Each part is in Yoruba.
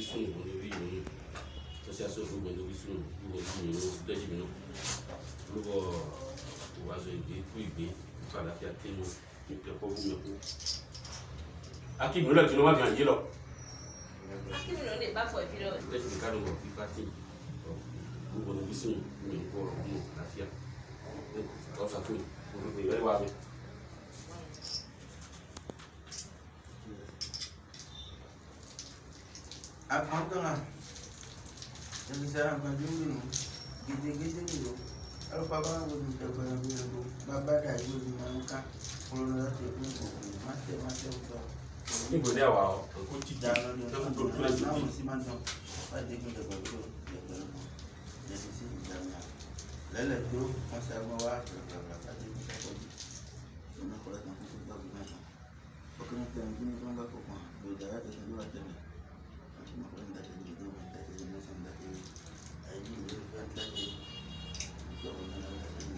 sùn lórí ìrònú tó ṣe aṣọ òfin lórí sùn lórí ìrònú lẹ́yìn mi náà lórúkọ ìwàzọ ìgbé kú ìgbé kú àlàáfíà tẹ́nu ìkẹ́kọ̀ọ́ fún mi kú. akíbi lọ́ọ̀ tí wọ́n wá gbìyànjú lọ. akíbi lọ́ọ̀ lè bá pọ̀ ìbí lọ. lẹ́yìn mi kánú wọ̀ fífa tí gbogbo lórí sùn mi kọ́ ọ̀rọ̀ fún àlàáfíà ọ̀sà fún mi ìrẹ́ wa mi. Abang jadi saya akan dulu gede-gede dulu. Kalau papa aku minta barang dulu, bapa dah ibu di mana kan? Kalau dah tiap mati udah. Ini boleh awal, aku cita Jangan aku tulis nama itu. si mantap. Pasti kita baru jadi sih jangan. Lele tu masa bawa pasti kita pergi. Karena kalau nak kita pergi, pokoknya yang ini kan tak kau mah. Beda ada satu aja ni. Makwenda kidogo nitaje msanda hii aiji ndio nitaje ndio na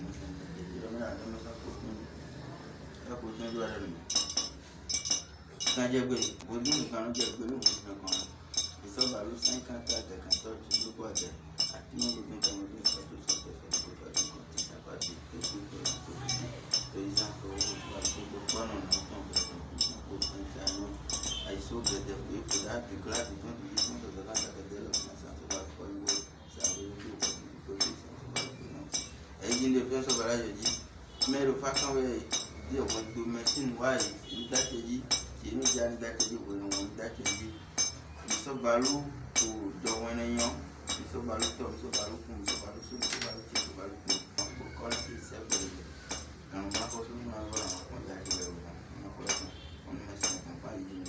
msanda hii ndio maana ndio sasa hapo tunajua ndio kaje gbe bodu nìkan je gbe lo nìkan kan iso ba lo 50 ta kan to ju ko je àti mo gbin kan mo so to ko ba ko ti sa ba ti to isa ko ba ko no no ko ta no I saw that the people that the glad is going to use one of the land that they love myself about for you. So I will do what you do. In the first of all, made a fashion way, dear, what do machine why in that age, you know, that you will want that age. So Balu, who don't want a young, so Balu, so Balu, so Balu, so Balu, so Balu, call it separate. And my husband, my wife, on that level, on my son, and find you.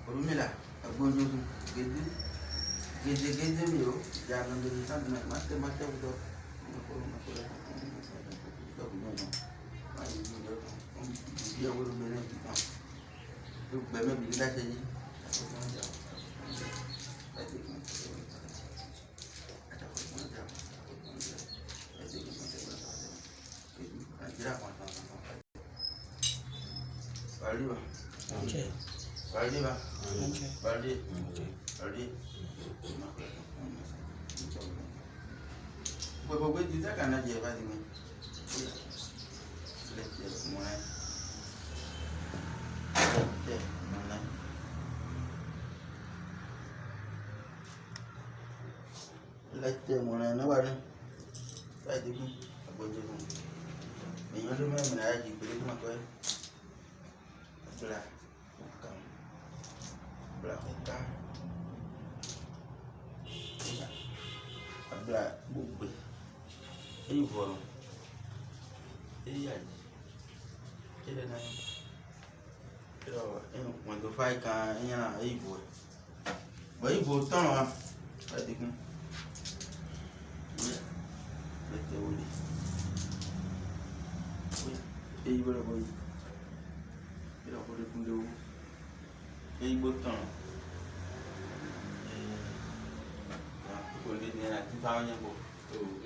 Orumila agbonyo gede mi o jangan beri sana mate udah dia baru beli kita tu beli beli dah jadi Baldi ba? Baldi. Gbogbo jíjẹ́ kan náà jẹ́ báyìí ni. Lẹ́tẹ̀ mọ́lẹ́. Lẹ́tẹ̀ mọ́lẹ́ náà wà ní. Báyìí kú àgbọ̀jẹ̀ fún. Èèyàn ló mẹ́rin náà jí pé kí wọ́n kọ́ ẹ́. Belakang abla bugbe ivo iya ele na pero quando faz can ina ivo vai voltar lá vai ter que meter o li ei bora boy era por kundo ei botar Kulit ni nak timpangnya bu.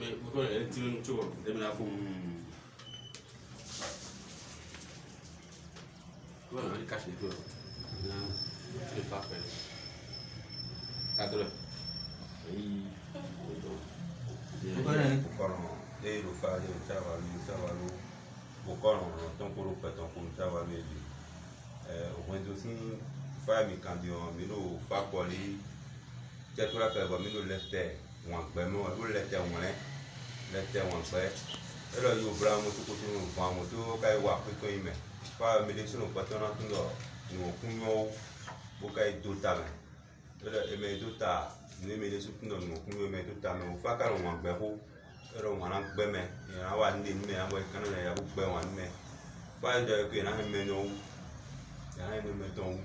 Mais bukan yang timun cuba, dia menafu. Gua nak dikasih itu. Nah, ini pakai. Kado. Bukan ni. Bukono, dia lupa dia cavalu. Bukono, tonkuru petonkuru cavalu ele. O quando assim, faz me cambiou, me no fakoli. Jẹ́tura kẹ̀lẹ́ bọ̀ mí ló lẹ́tẹ̀ wọn gbẹ mọ́ ló lẹ́tẹ̀ wọn gbẹ ẹlọ yóò bra mo tó kótó nù fún àwọn tó ká ìwà pípé yìí mẹ fáwọn mílíọ̀nù pọ̀tọ́ náà tún lọ ìwọ̀n kún yọ̀ bó ká ìdó ta mẹ ẹlọ ẹmẹ ìdó ta ní mílíọ̀nù tún lọ ìwọ̀n kún yọ̀ ẹmẹ ìdó ta mẹ o fá kàrọ̀ wọn gbẹ kó ẹlọ wọn náà gbẹ mẹ ìyàrá wà nílé nímẹ àwọn ìkànnì náà yà kó gbẹ wọn nímẹ fáwọn ìjọ ẹkọ yìí náà mẹ ní ọwọ́ yàrá yìí ní mẹ tó ọwọ́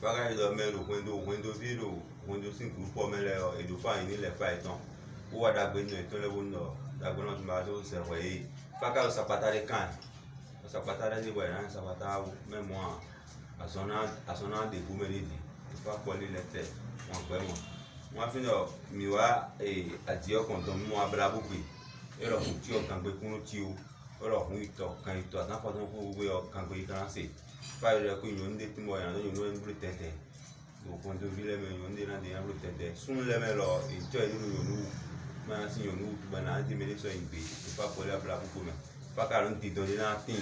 fáwọn ìjọ mẹ lò wíńdò bí lò wọ́n tó sì kú pọ̀ mẹ́lẹ̀ èdò fáyín nílẹ̀ fáyín tán ó wà dàgbé ní ẹ̀tọ́ lẹ́wọ́ náà dàgbé náà tó máa tó sẹ̀wọ̀ yìí fáká lọ sàpàtà dé kàn lọ sàpàtà dé níwọ̀ ẹ̀rọ sàpàtà mẹ́mọ́ àsọ̀nà àdèbò mẹ́lẹ́dì ìfá pọ̀ nílẹ̀ tẹ̀ wọ́n pẹ́ wọn. Wọ́n fi lọ mi wá àdìẹ ọkàn tó mú abẹ́lá gbogbo ẹ̀rọ kò tí ọkàn gbé kúrú tí o ora hu ito kan ito na fa no hu we o kan go ikan se fa re ko yon de timo ya no yon no bru tete do kon do vile me yon de na de bru tete sun le me lo ito e no yon ma si yon no ba na di me so in bi fa ko le bla ko me fa ka ron ti do de na tin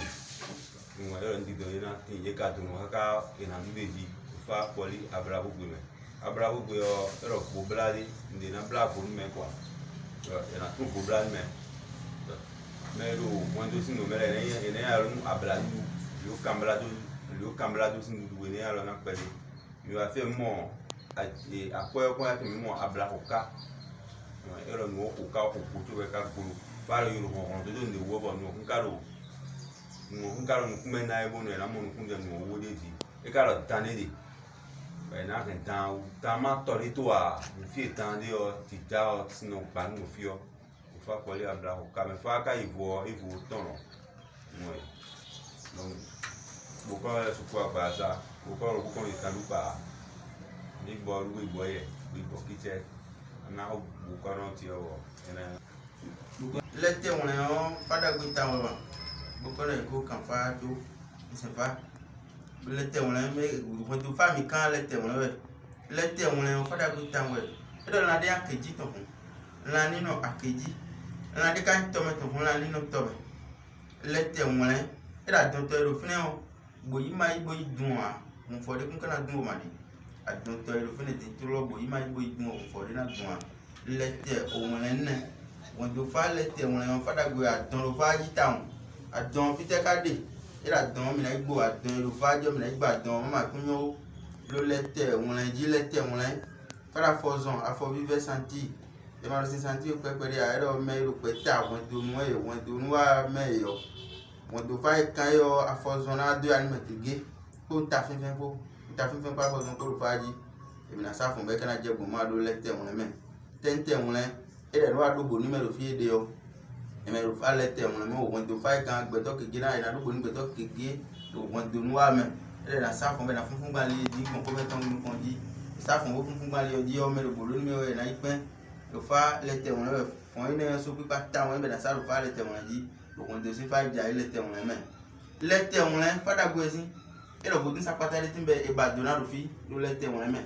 mo ro ndi do de na tin ye ka do no ka e na bi ji fa ko li abra ko me abra ko yo ro ko bla di ndi na bla ko me kwa e na tu ko bla me mero quando si non me ne ne alo abladu yo cambrado sin du ne alo na pele yo afi mo akoyo ko ati mo abla hoka ero no hoka ko putu be ka kulu para yo no on do ndi wo bo no nkaro no kuma na ebo no na mo no kunja no wo de di e karo tanedi be na kan ta ma torito a fi tande o ti ta o sino pa no fio fa kwali abla hoka me fa ka ivo tono moi donc boko su kwa baza boko ikalupa ni bo lu igbo ye igbo kiche na boko no ti o ena lete on yo pada guita wa boko le ko kan fa do c'est pas lete on me ko tu fa mi kan lete on yo pada guita wa edo na de akeji to la ni no akeji la de kan to me to la ni no to lete on era don to ro fune o boyi mai boyi dun a mo fo de kun kana dun o ma di adun to ro fune ti to lo boyi mai boyi dun o fo de na dun a lete on ne won do fa lete on fa da go adun ro fa yi taun adun fi te ka de era don mi na igbo adun ro fa jo mi na igba adun ma kun yo lo lete on ji lete on fa da fozon afo vive santi e ma ro se santi o pe de a ero me ro pe ta won do mo e won do nu wa me yo won do fa kan yo afozona do ani metige ko ta finfin pa afozon ko fa ji emi na sa fun be kana je gun ma do lete on me tente on e de no ado bo ni me lo fi de yo e me lo fa lete on me won do fa kan gbe to kege na ina do bo ni gbe to kege do won do nu wa me e de na sa fun be na funfun gba le di kon ko be ton nu kon ji sa fun wo funfun gba le yo di o me lo bo lo ni me o e na ipen lo fa lete on le fun ina so pipa ta won be na sa lo fa lete on ji on de si fa ja ile te on me lete on pada go esin e lo bodun sapata le timbe e badona ro fi lo lete on me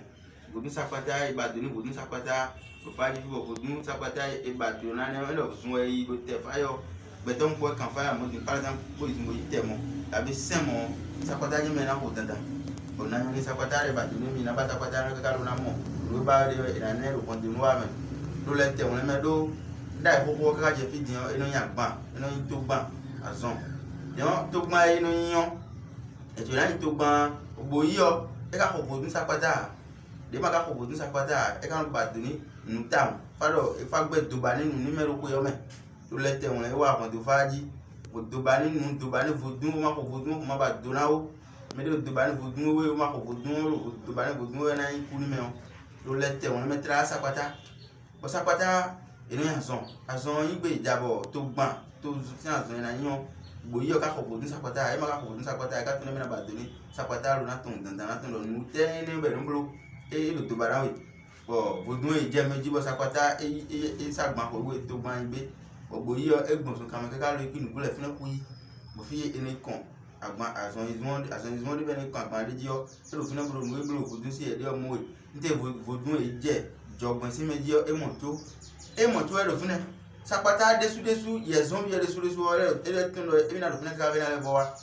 bodun sapata e badoni bodun sapata lo fa ji bo bodun sapata e badona ne lo sun e lo te fa yo beton ko kan fa mo din par exemple ko izun go te mo tabi semo sapata ji me na ko dada ona ni sapata e badoni mi na bata sapata ka lo na mo lo ba re e na ne lo continua me lo lete on me do dai ko ka je fi din eno yan gban eno to gban azon yo to gban eno yan e to yan to gban ogbo yi o e ka ko bodun sapata de ma ka ko bodun sapata e ka ba duni nu tam fado e fa gbe do ba ninu numero ko yo me to lete won e wa kon to faji o do ba ninu do ba ni bodun ma ko bodun ko ma ba do na o me do ba ni bodun we ma ko bodun o do ba ni bodun we na ku ni me o to lete won me tra sapata o sapata eno yan azon igbe ijabo to gban to ti azon na yan gboyi o ka ko bodun sapata e ma ka ko bodun sapata e ka tun me na ba doni sapata ro na tun dandan na tun lo nu te ni be nblo e lo to bara we bo bodun e je meji bo sapata e sagban ko we to gban igbe gboyi o egbon so kan ka lo ipinu gule fina ku yi bo fi ene kon agban azon izmon de be ne kan agban de ji o e lo fina bro nu e bro bodun si e de o mo we nte bodun e je jogbon si meji o e mo to ero fune sapata desu ye zombie desu ore ele tun lo emi na do fune ka be na le bo wa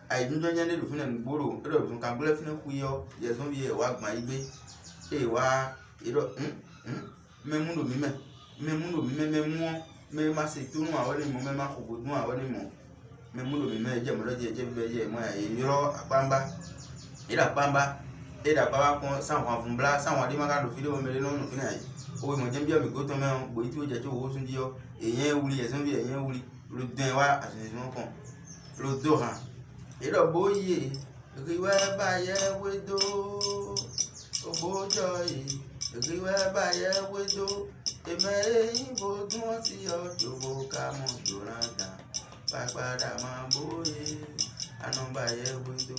ai dunjo nyande do fune ngboro ero tun kan gule fune ku yo ye zombie wa gban igbe e wa ero memundo mi me ma se tunu awon ni mo me ma ko bodun awon ni mo memundo mi me je mo lo je be je mo e ro apamba ira pamba ida baba kon san wa fun bla san wa di ma ka do video me le no fune ai o mo jembi mi go to me bo ti o je ti o sun di yo eyan wuli e sun bi eyan wuli lo den wa asin mo kon lo do han e do boye ri wa ba ye we do o bo joy ri wa ba ye we do e me yin bo dun ti o jo bo ka mo do randa pa pada ma boye anu ba ye we do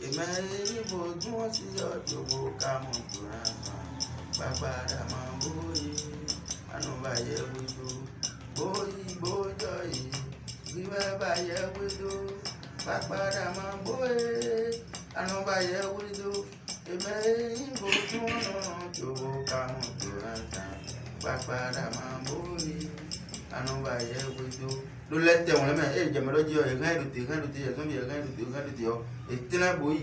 e me yin bo dun ti o jo bo ka mo do randa Bagbada ma boyi anu ba ye wudu boyi bojoyi Riba baye wido, Bakbada mamboe, Ano baye wido, Eme imbo tuno, Jobo kamo duranta, Bakbada mamboe, Ano baye wido. Ló lẹ́tẹ̀ wọn lẹ́mẹ̀ ẹ̀ jẹ̀mẹ̀ lọ́jọ́ ẹ̀gán ìlùtì ẹ̀sùn bí ẹ̀gán ìlùtì ọ̀ ètìlẹ̀ bòyí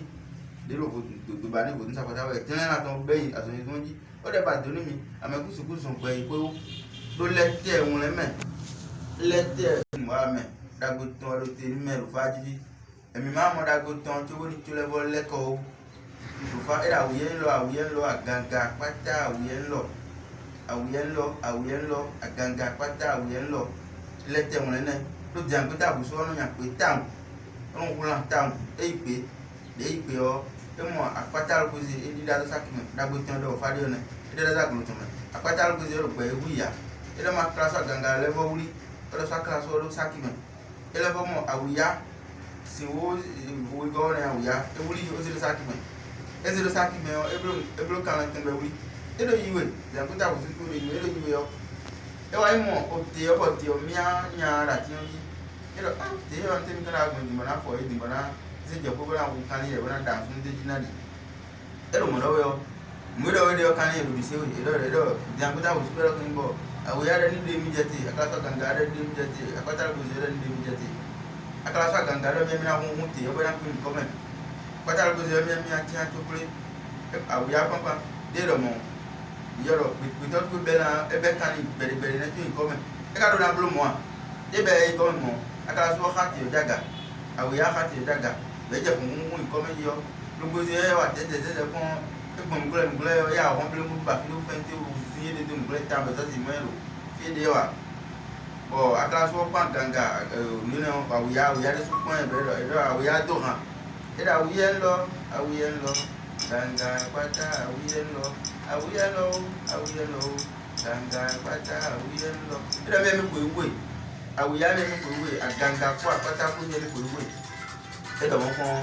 lérò gbogbo bá ní ìbò ní sàpàtàwọ̀ ètìlẹ̀ náà tó ń bẹ́yìn àsọyìn tó ń jí ó dẹ̀ bá dùnú mi àmọ́ kùsùkùsù pẹ̀ ìpé ó ló lẹ́tẹ̀ wọn lẹ́mẹ̀ lẹ́tẹ̀ wà mẹ́ dàgbò tán ló ti ní mẹ́rù fájíjí ẹ̀mí máa mọ́ dàgbò tán tó ní tó lẹ́bọ̀ lẹ́kọ̀ọ́ lùfá ẹ̀rọ àwùyẹ́ ń lọ àgàǹgà pátá àwùyẹ́ ń lọ àgàǹgà pátá àwùyẹ́ ń lọ lẹ́tẹ̀ wọn lẹ́nẹ̀ ló di àgbẹ̀ dàbò sọ́nù yàn pé táwọn ọ̀run kúrò táwọn èyí pé ọ ẹ mọ àpáta alùpùpù ẹ dídá ló sákìmọ̀ dàgbò tí wọn dọ̀ fárí ọ̀nà ẹ dídá sàkìmọ̀ tó mọ̀ àpáta alùpùpù ẹ rò pé ewu ìyá ẹ lọ́ máa kílásọ̀ gàngà lẹ́fọ́ wúrí ẹ lọ́ sọ kílásọ̀ ọdún sákìmọ̀ ẹ lọ́fọ́ mọ̀ àwùyá sìnwó ìwé gọ́ọ̀rẹ́ àwùyá ẹ wúrí ó sì lọ sákìmọ̀ ẹ sì lọ sákìmọ̀ ẹ búrò kan lọ́tẹ̀ bẹ wúrí ẹ lọ́ yíwèé ìdàgbò dàbò sí kúrò ẹ lọ́ yíwèé ọ ewa imo ote obote omia nya rati yi ero te yo ante mi kana gun dimana fo yi dimana se je ko bana ku kan ye bana da fun de jinali ero mo do yo kan ye bi se o ero dian ko ta wo spero kin bo awu ya da ni de mi jeti akala ka ganga da de mi jeti akata ko ze da ni de mi jeti akala ka ganga da mi na hu te yo bana ku ko men akata ko ze mi a ti a to kule awu ya papa de ro mo yọrọ gbẹtọ tó bẹ na ẹbẹ kan ní bẹrẹbẹrẹ náà tó yìí kọmẹ ẹ ká ló dá bolo mọ a ẹ bẹ yìí kọmẹ mọ akala sọ hàtì ọjàgà àwòyá hàtì ọjàgà bẹjẹ fún mú ìkọmẹ yìí ọ lóko ṣe ẹ wà tẹtẹ fún ẹgbọn nùgbọlẹ ẹ yà wọn bẹrẹ mú bàfin ló fẹntẹ o sí yé dédé nùgbọlẹ tá a bẹ sọsì mọ ẹ lò fídíò ẹ wà bọ akala sọ pọn gàngà nínú àwòyá dé sọ pọn ẹ bẹrẹ ẹ àwòyá tó hàn ẹ dà àwòyá ń lọ gàngà pátá àwòyá ń lọ gàngà pátá àwùyẹ ń lọ ẹ̀dá bẹ́ẹ̀ mi kò wé àwùyá mi kò wé àgàngà kó àpáta kó yẹ mi kò wé ẹ̀dá wọn kàn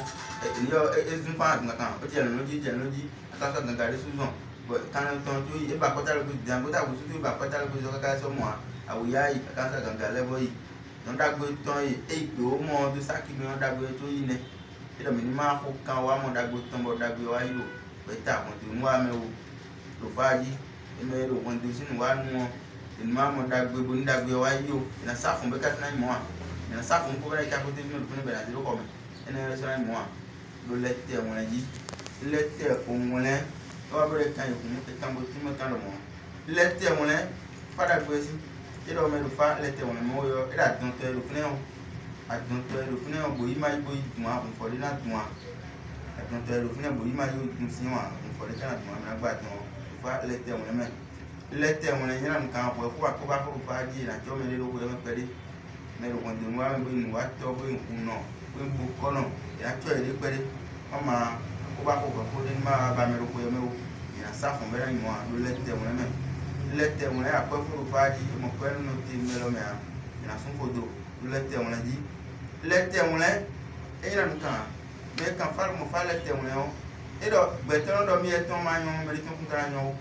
ẹ̀yọ ẹ̀sùn fún àgàngà ó ti jẹ̀ lójí àtàkùn àgàngà rẹ̀ sùn bọ̀ kánà tán tó yẹ ẹ̀bà pátá lóko ìdàgbọ́tà kò sókè ẹ̀bà pátá lóko ìdàgbọ́tà ká sọ́mọ́ àwùyá yìí àkàtà àgàngà lẹ́bọ̀ yìí wọn dàgbé tán yìí èyí pé ó mọ ọdún sákì mi wọn dàgbé tó yìí nẹ ẹ̀dá mi ní máa kó kan wá mọ̀ dàgbé tán bọ̀ dàgbé wáyé o pẹ̀tà àwọn tó ń wá mẹ́wò lòfáàjì ẹmẹ ẹrọ wọn do sínú wa nù wọn ẹnìmọ àmọ dàgbé bo ní dàgbé wa yìí o ẹnà sáfún bẹ kásínà ìmọ wa ẹnà sáfún kó bẹ̀rẹ̀ ìjákòtò ìfúnni olùfúnni bẹ̀rẹ̀ àti lókọ mi ẹnà ẹrọ sọ̀rọ̀ ìmọ wa ló lẹtẹ wọn yìí lẹtẹ òun lẹ lọ́wọ́ bẹ̀rẹ̀ kan ìkùn ẹ̀kan bó tí mo kàn lọ mọ́ lẹtẹ wọn lẹ fàdà gbé sí ẹdọ ọmọ ẹrọ fa lẹtẹ wọn mọ yọ ẹdọ àdùntọ ẹrọ bòyí má bòyí dùn àwọn fọdí náà dùn àwọn àdùntọ ẹrọ fúnẹ bòyí má yóò dùn sí wọn àwọn fọdí náà dùn àwọn àgbà dùn lẹtẹ wọn mẹ lẹtẹ wọn lẹ yẹn nǹkan àpò ẹkọ àkóbá kó bá di ìrìnàjò mẹlẹ lówó ẹ pẹlẹ mẹlẹ wọn dùn wọn bẹ nù wá tọ bẹ nkùn náà bẹ nkù kọnà ìrìnàjò ẹ lé pẹlẹ wọn máa àkóbá kó kó dé má bá mẹlẹ kó yẹ mẹwò ìrìnàṣà fún bẹrẹ yìí wọn ló lẹtẹ wọn mẹ lẹtẹ wọn àpò ẹkọ bá di ọmọ pẹlú náà ti mẹlẹ mẹ ìrìnàṣà fòdò ló lẹtẹ wọn di lẹtẹ wọn lẹ ẹyìn nǹkan mẹ kàn fálùmọ fálẹtẹ wọn yọ edo gbẹtọ dọ mi ẹtọ máa yan mẹri tó kún kára yan o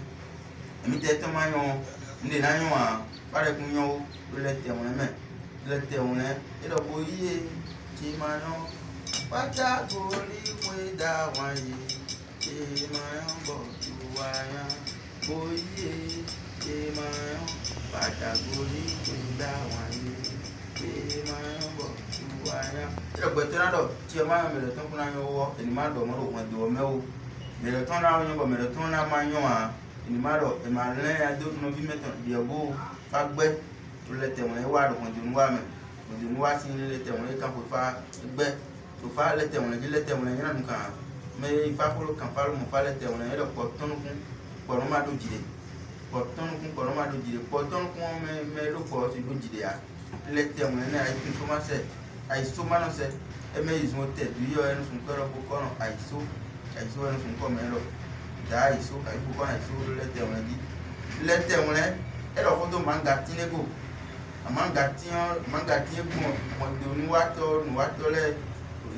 èmi tẹ ẹtọ máa yan ndè náà yan wa fàrẹ kún yan o ló lẹtẹ wọn mẹ lẹtẹ wọn lẹ edo bó yíyé tí máa yan pátá gòrí pé dá wọn yé tí máa yan bọ tó wá yan bó yíyé tí máa yan pátá gòrí pé dá wọn yé tí máa yan bọ tó wá yan edo gbẹtọ náà dọ tí ẹ máa yan mẹrẹ tó kún náà yan wọ ẹni máa dọ mọdọ wọn dọ mẹwò mẹrẹ tó náà yan bọ mẹrẹ tó náà máa yan wa ẹni máa dọ ẹ máa lẹ adó nínú bí mẹtọ ìdíyàbò fagbẹ tó lẹtẹ wọn ẹ wá dọ wọn dùn wá mẹ wọn dùn wá sí lẹtẹ wọn ẹ kàn fò fa gbẹ tó fa lẹtẹ wọn ẹ lẹtẹ wọn ẹ yẹn nù kàn mẹ ifá kúrò kàn fa ló mọ fa lẹtẹ wọn ẹ dọ pọ tọnukún pọnọ má dó jìde pọ tọnukún pọnọ má dó jìde pọ tọnukún mẹ ló pọ sí dó jìde à lẹtẹ wọn ẹ náà àìsí sọmásẹ àìsí sọmánọsẹ ẹ mẹ yìí sọ tẹ dùyọ ẹnu sùn kọrọ kó kọrọ àìsó ẹnu sùn kọ mẹ lọ dá àìsó àìsó kọ àìsó lẹtẹ wọn di lẹtẹ wọn ẹ lọ kó tó manga tínégbò manga tínégbò wọn di oníwàtọ lẹ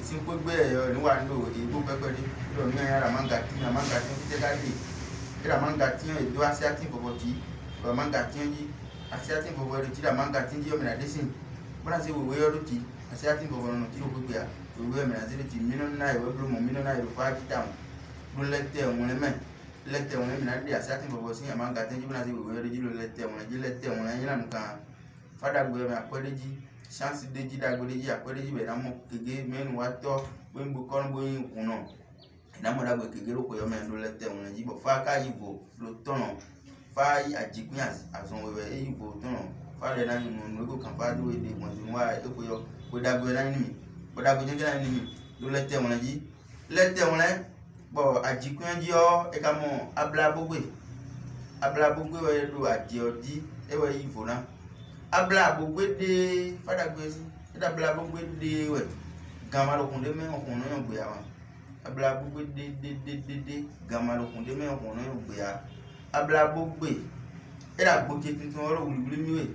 ìsìn gbẹgbẹ ẹyọ níwà nílò èébó pẹpẹ dé lọ ní ẹyàrá manga tí tẹ ká dé ẹyàrá manga tí èdò asiatin fọfọ tí ọ manga tí yí asiatin fọfọ tí ra manga tí yí ọmọdé adé sìn bana se wewe yo ti ase ati bo no ti o gbe a wewe me na se ti mino na e we blo mo mino na e fa ti ta mo lete won me lete won me na de ase ati bo sin ama ga tenji bana se wewe yo ji lo lete won yin na nkan fada gbe me apereji chance deji da gbe deji apereji be na mo kege menu wa to gbe ngbo kon bo yin kun no na mo da gbe kege ro ko yo me lo lete won ji bo fa ka yibo lo tono fa yi ajipin azon wewe e yibo tono fa le na ninu ko kan fa do ede mo ti wa e ko yo ko da gbe na ni ko da gbe na ni lo lete won ji lete won bo ajipin ji o e ka mo abla bogbe we do aje odi e we yibo na abla bogbe de fada gbe si da abla bogbe de we gama lo kun de me okun no gbe awa abla bogbe de gama lo kun de me okun no gbe a abla bogbe era gboje tuntun oro wulwuli mi we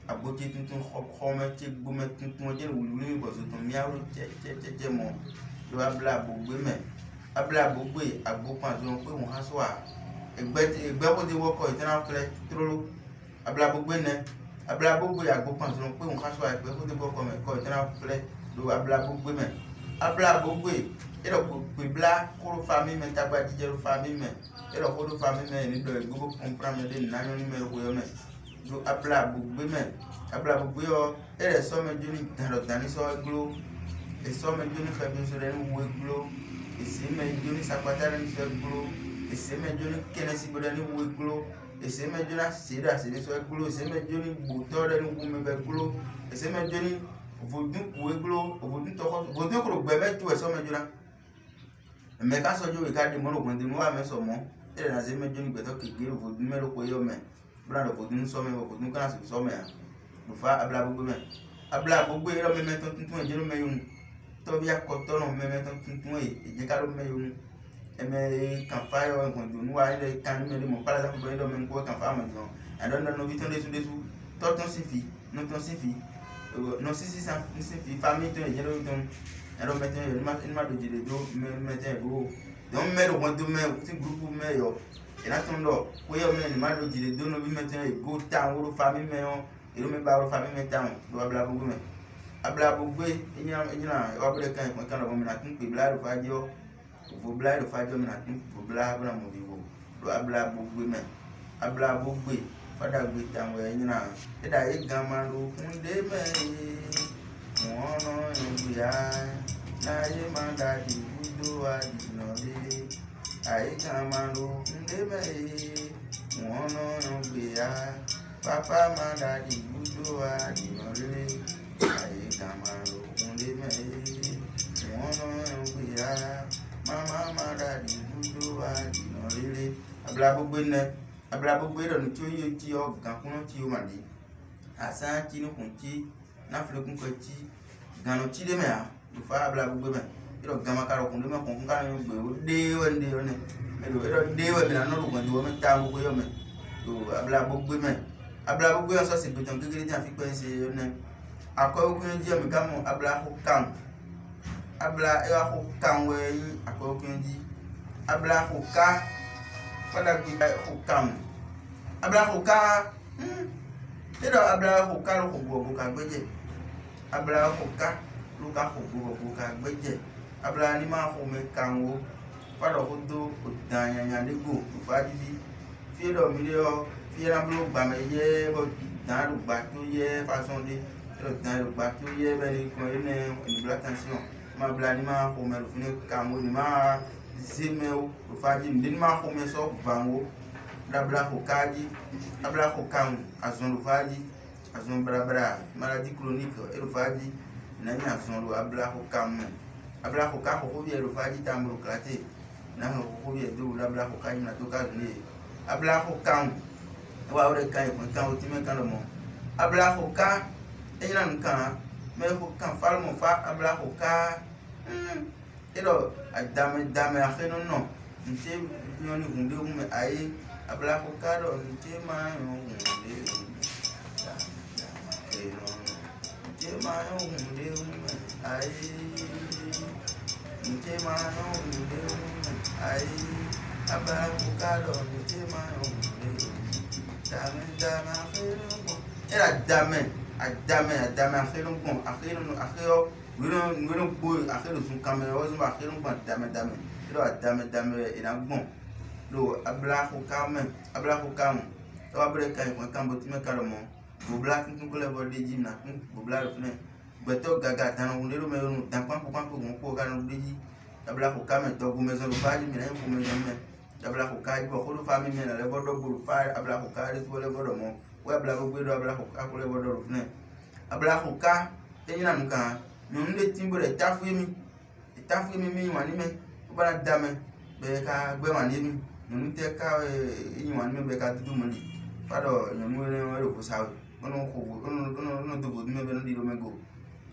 agboje tuntun khome che gbome tuntun je wulwuli mi bo so tun mi aro je mo lo abla bogbe me abla bogbe agbopan so pe won haso a egbe ko de woko itena fle trolo abla bogbe ne abla bogbe agbopan so pe won haso a egbe ko de woko me ko itena fle lo abla bogbe me abla bogbe era gbe bla ko fami me tagba jije ro fami me era ko do fami me ni do egbo compra me de na ni me ko yo me do abla bogbe me abla bogbe yo era so me joni dani so glo e so me joni fabi so de wo glo e se me joni sapata ni so glo e se me joni kenesi boda ni wo glo e se me joni sida se ni so glo e se me joni boto de ni wo me be glo e se me joni vodun wo glo vodun to ko vodun ko gbe me tu e so me jona me ka so jo we ka de mo ro gun de mo wa me so mo e na se me joni gbe to kege vodun me ro ko yo me bra do vodun so me vodun kana so me do fa abla bogbe me abla bogbe ro me me to tuntun e je ro me yun to bi akoto no me me to tuntun e je ka ro me yun e me kan fa yo nkan do nu wa ile kan me de mo pala da ko do me ko kan fa mo no I don't know vi ton de su to ton si fi no ton si fi no si fi famille to e je ro ton ero mete yo ni ma do jide do mete go don me ro do me ti group me yo ina ton do ko yo me ni ma do jide do no bi mete go town wo family me yo ero me ba ro family me town do abla bogbe me abla bogbe ina o bre kan ko kan do me na tun pe bla ro fajo vo bla ro fajo me na tun vo bla bra mo bi wo do abla bogbe me abla bogbe fada gbe town we ina e da e gan ma ro fun de me wọ́n rán ìgbìyà láyé máa dájú gbúdó àdìnà lílé àyíká máa lo ńlé mẹ́yẹ wọ́n rán ìgbìyà pápá máa dájú gbúdó àdìnà lílé àyíká máa lo ńlé mẹ́yẹ wọ́n rán ìgbìyà máma máa dájú gbúdó àdìnà lílé abla gbogbo ìrọ̀lù tí ó yẹ tí ọ̀gàn kúnná tí ó màdé àṣà tí ní kùn tí n'afrique ko ti gano ti de me a fa abla bugbe me iro gama karo kun de me kun kan yo gbe o de wonde one me do iro de we na no gun do me ta go yo me do abla bugbe so se beton kekere jan fi pe se one ako kun ji me ka mo abla ko kan abla e wa ko kan we yin ako kun ji abla ko ka fada gbe ko kan abla ko ka ero abla ko ka lo ko go ka gbeje abla ko ka lu ka ko go ka gbeje abla ni ma ko me kanwo fado ko do odanya le go fa di fi do mi le o fi ran blo gba me ye bo dan lu gba to ye façon de ero dan lu gba to ye be ni ko ene ni black tension ma abla ni ma ko me lu ni kanwo ni ma zimeu fa di ni ma ko me so gbanwo abla ko kaji abla ko kan azon faji azon bra maladie chronique ero faji na ni azon lo abla ko kan abla ko ka ko bi ero faji tamro klate na ko bi do abla ko kaji na to ka ni abla ko kan wa ore kan ko kan o ti me kan mo abla ko ka ina nkan me ko kan fa mo fa abla ko ka ero adame akheno no nte nyoni hunde mu ai abla ko kado nte ma hunde nte ma hunde ai nte ma hunde ai abla ko kado nte ma hunde dame akheno era dame adame akhirun bon akhiro ngino boy akhiru sun kamera wasu ba akhirun bon dame do adame ina bon do abla ko kam to abre kai ko kambo time kalomo bo black kun ko le bo de jim na kun bo black fune beto gaga tan hunde do me no tan pan ko ga no de ji abla ko kam to bu mezo lo faji mi na ko me jamme abla ko kai bo ko fa mi me na le bo do bu fa abla ko kai so le bo do mo we abla ko do abla ko le bo do fune abla ko ka enyina nka nunde timbo de tafu mi mi wani me ba dame be ka gbe wani mi nunte ka eyin wani me be ka dudu mo ni fado nyamu ne wo ko sawe ono do bo me be no di do me go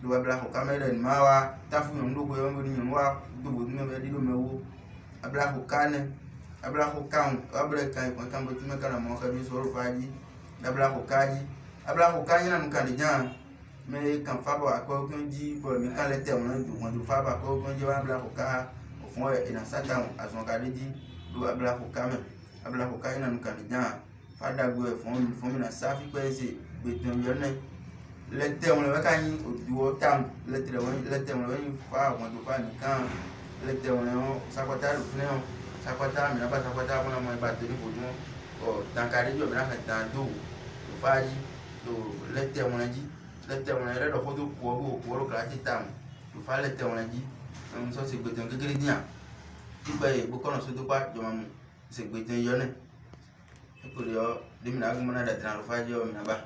do abla ko kamera ni mawa tafu ndu ko yo ngoni nyamu wa do bo me be di do me wo abla ko kane abla ko kan abla kai ko kan bo time kala mo ka bi so ro faji abla ko kanya na nka de jan me kan fa ba ko ji bo mi kan le te mo du mo du fa ba ko ji wa abla ko ka o fon e na satan azon ka de ji do abla ko kame abla ko kanya na nka de jan fa da go e fon mi na safi pe se be ton yo ne le te mo le ka yin o du o tam le te mo le fa mo du fa ni kan le te mo le sakota lu ne sakota mi na ba sakota mo na mo ba te ni boju o dan ka de jo mi na ka dan do fa ji do le te mo ji le te mo le do foto ko ka ti tam do fa le te mo ji so se gbe ton kekere dia ti pe bo kono so to pa jo ma se gbe ton yo ne ko yo de mi na gu mo na da tran lo fa ji o mi na ba